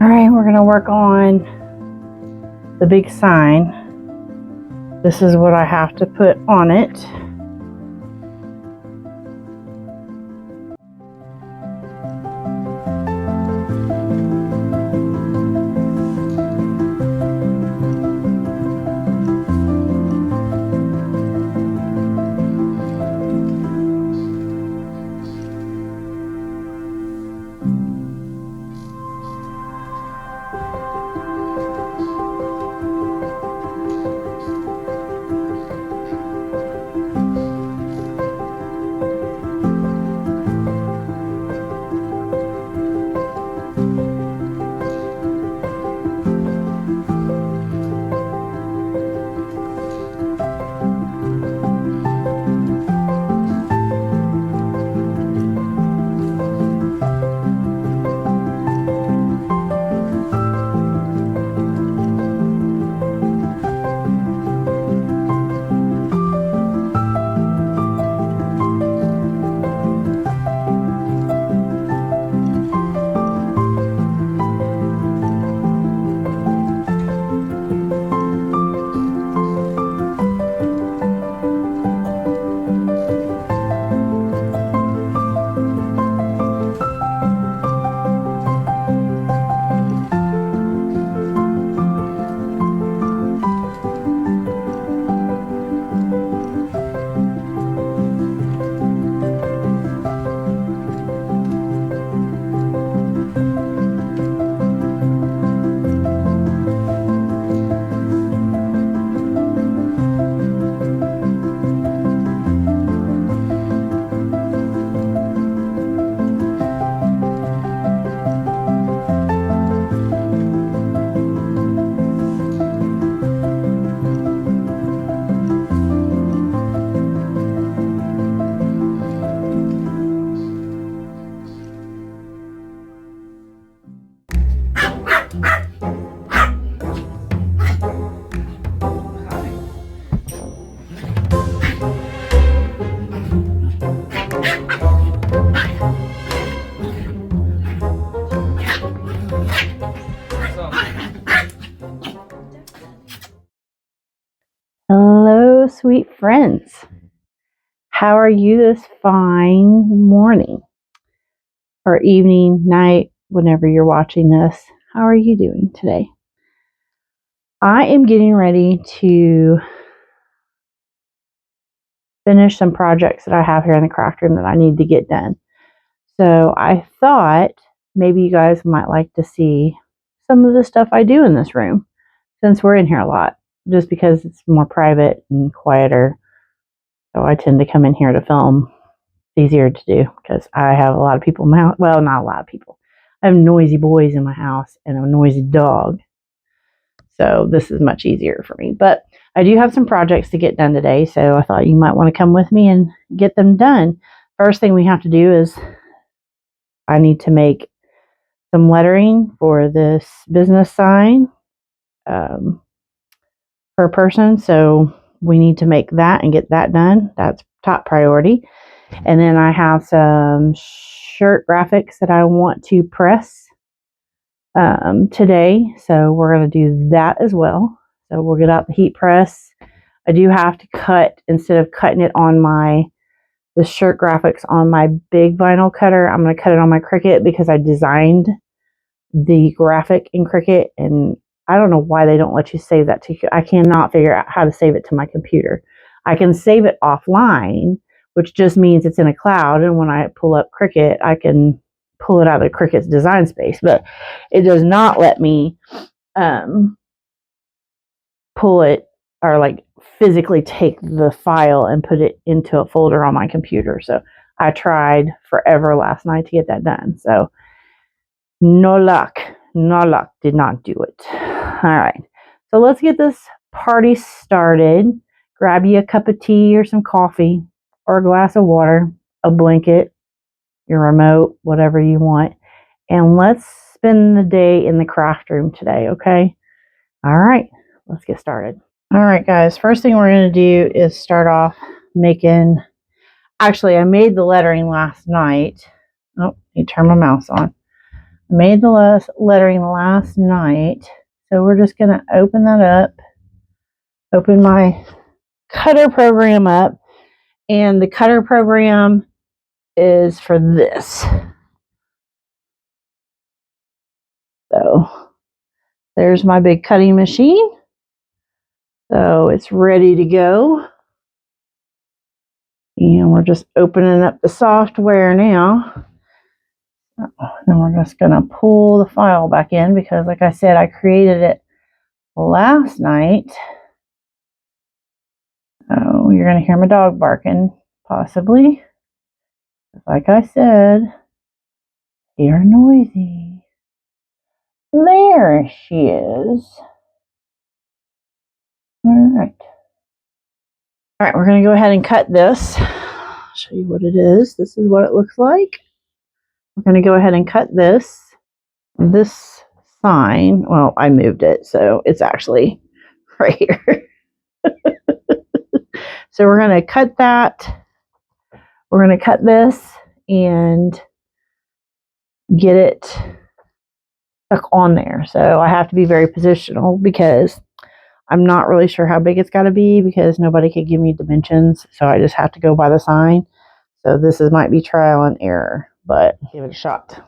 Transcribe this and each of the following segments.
Alright, we're going to work on the big sign. This is what I have to put on it. Hello, sweet friends. How are you this fine morning or evening, night, whenever you're watching this? How are you doing today? I am getting ready to finish some projects that I have here in the craft room that I need to get done. So I thought maybe you guys might like to see some of the stuff I do in this room since we're in here a lot, just because it's more private and quieter. So I tend to come in here to film. It's easier to do because I have a lot of people in my house. Well, not a lot of people. I have noisy boys in my house and a noisy dog. So this is much easier for me. But I do have some projects to get done today, so I thought you might want to come with me and get them done. First thing we have to do is I need to make some lettering for this business sign per person. So we need to make that and get that done. That's top priority. And then I have some shirt graphics that I want to press today. So we're going to do that as well. So we'll get out the heat press. I do have to cut, instead of cutting it on the shirt graphics on my big vinyl cutter, I'm going to cut it on my Cricut because I designed the graphic in Cricut, and I don't know why they don't let you save that to. I cannot figure out how to save it to my computer. I can save it offline, which just means it's in a cloud, and when I pull up Cricut, I can pull it out of Cricut's design space, but it does not let me pull it, or like physically take the file and put it into a folder on my computer. So I tried forever last night to get that done. So no luck. No luck. Did not do it. All right. So let's get this party started. Grab you a cup of tea or some coffee or a glass of water, a blanket, your remote, whatever you want. And let's spend the day in the craft room today, okay? All right. Let's get started. All right, guys. First thing we're going to do is start off making... Actually, I made the lettering last night. Oh, you turn my mouse on. Made the lettering last night, so we're just going to open that up, open my cutter program up, and the cutter program is for this. So there's my big cutting machine, so it's ready to go, and we're just opening up the software now. And we're just going to pull the file back in because, like I said, I created it last night. Oh, you're going to hear my dog barking, possibly. Like I said, you're noisy. There she is. All right. All right, we're going to go ahead and cut this. I'll show you what it is. This is what it looks like. We're going to go ahead and cut this sign. Well, I moved it, so it's actually right here. So we're going to cut that. We're going to cut this and get it stuck on there. So I have to be very positional because I'm not really sure how big it's got to be because nobody could give me dimensions. So I just have to go by the sign. So might be trial and error, but give it a shot.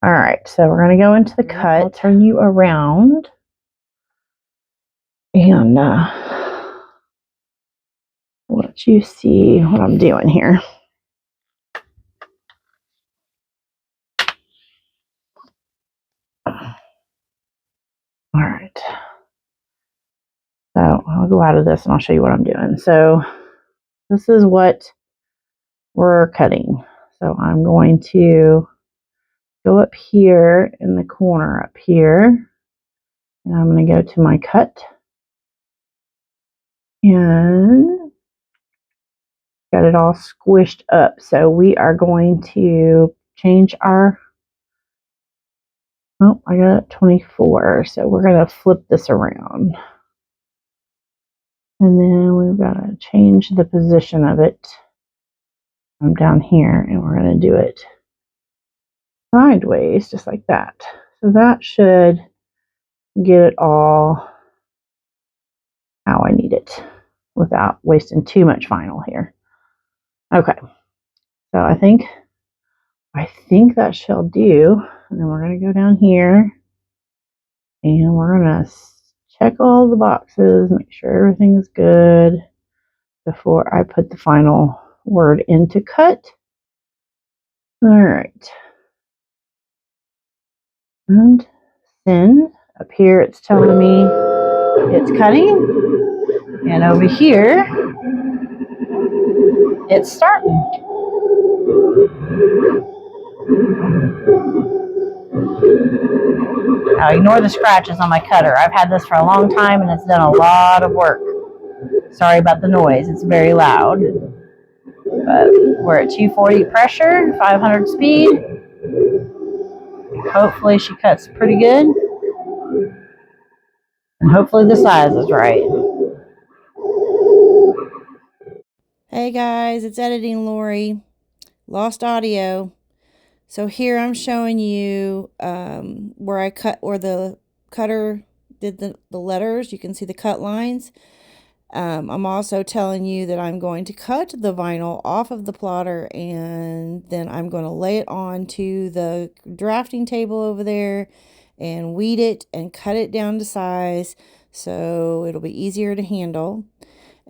All right, so we're going to go into the cut. I'll turn you around and let you see what I'm doing here. All right. So I'll go out of this and I'll show you what I'm doing. So this is what we're cutting. So I'm going to go up here in the corner up here. And I'm going to go to my cut. And got it all squished up. So we are going to change our... Oh, I got it 24. So we're going to flip this around. And then we've got to change the position of it. I'm down here and we're going to do it sideways, just like that. So that should get it all how I need it without wasting too much vinyl here. Okay. So I think that shall do. And then we're going to go down here and we're going to check all the boxes, make sure everything is good before I put the final word into cut. All right. And then up here it's telling me it's cutting. And over here it's starting. Now ignore the scratches on my cutter. I've had this for a long time and it's done a lot of work. Sorry about the noise, it's very loud. But we're at 240 pressure, 500 speed. Hopefully she cuts pretty good. And hopefully the size is right. Hey guys, it's Editing Lori. Lost audio. So here I'm showing you where I cut, where the cutter did the letters. You can see the cut lines. I'm also telling you that I'm going to cut the vinyl off of the plotter, and then I'm going to lay it onto the drafting table over there and weed it and cut it down to size so it'll be easier to handle.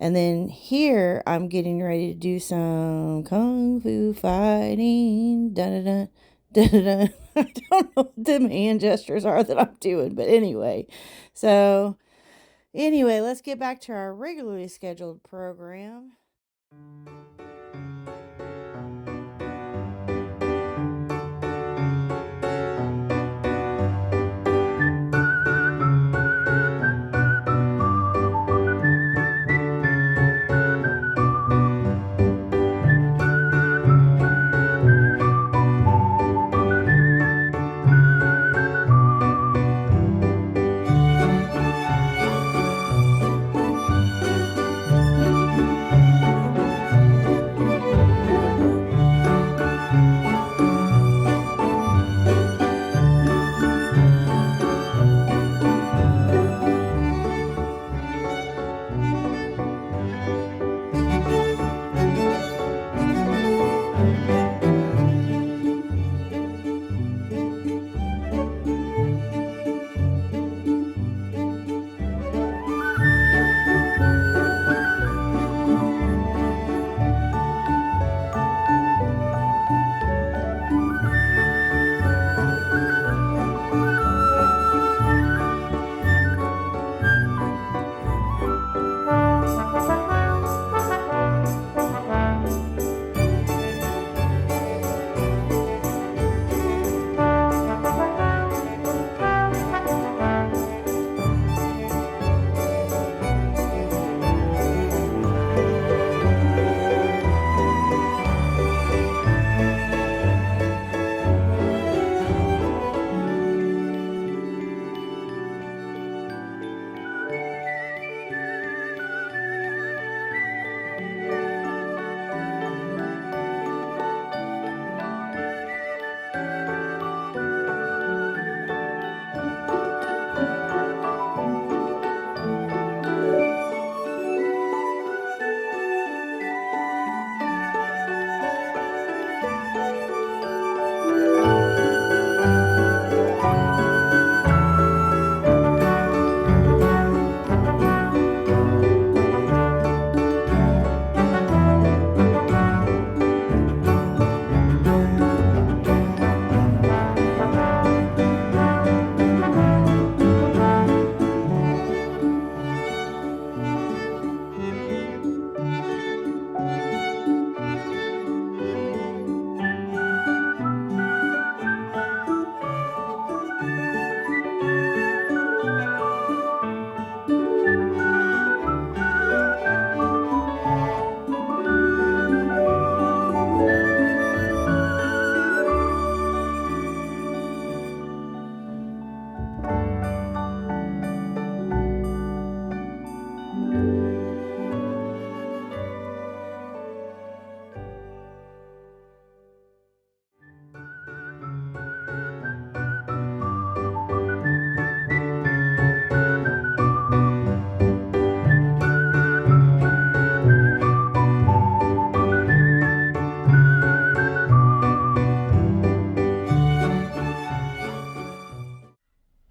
And then here I'm getting ready to do some kung fu fighting. Da da da da da. I don't know what the hand gestures are that I'm doing, but anyway. So anyway, let's get back to our regularly scheduled program.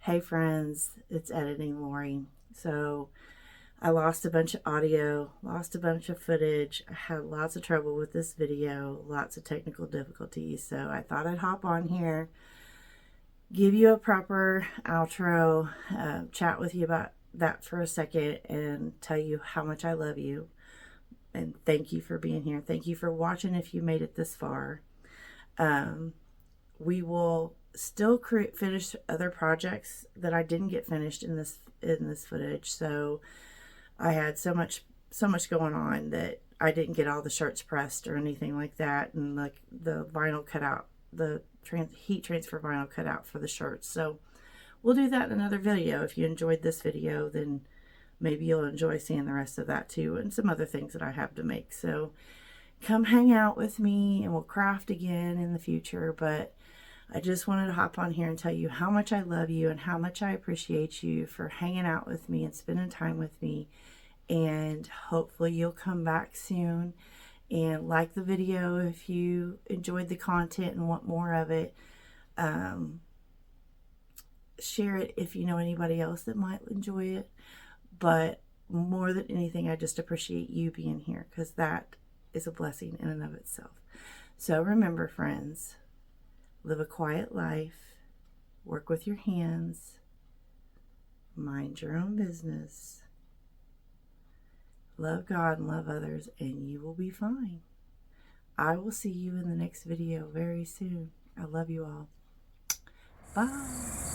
Hey friends, it's editing Lori. So I lost a bunch of audio, lost a bunch of footage. I had lots of trouble with this video, lots of technical difficulties. So I thought I'd hop on here, give you a proper outro, chat with you about that for a second, and tell you how much I love you. And thank you for being here. Thank you for watching if you made it this far. We will still finish other projects that I didn't get finished in this footage. So I had so much going on that I didn't get all the shirts pressed or anything like that, and like the vinyl cut out, the heat transfer vinyl cut out for the shirts. So we'll do that in another video. If you enjoyed this video, then maybe you'll enjoy seeing the rest of that too, and some other things that I have to make. So come hang out with me and we'll craft again in the future. But I just wanted to hop on here and tell you how much I love you and how much I appreciate you for hanging out with me and spending time with me. And hopefully you'll come back soon and like the video if you enjoyed the content and want more of it. Share it if you know anybody else that might enjoy it. But more than anything, I just appreciate you being here, because that is a blessing in and of itself. So remember, friends, live a quiet life, work with your hands, mind your own business, love God and love others, and you will be fine. I will see you in the next video very soon. I love you all. Bye.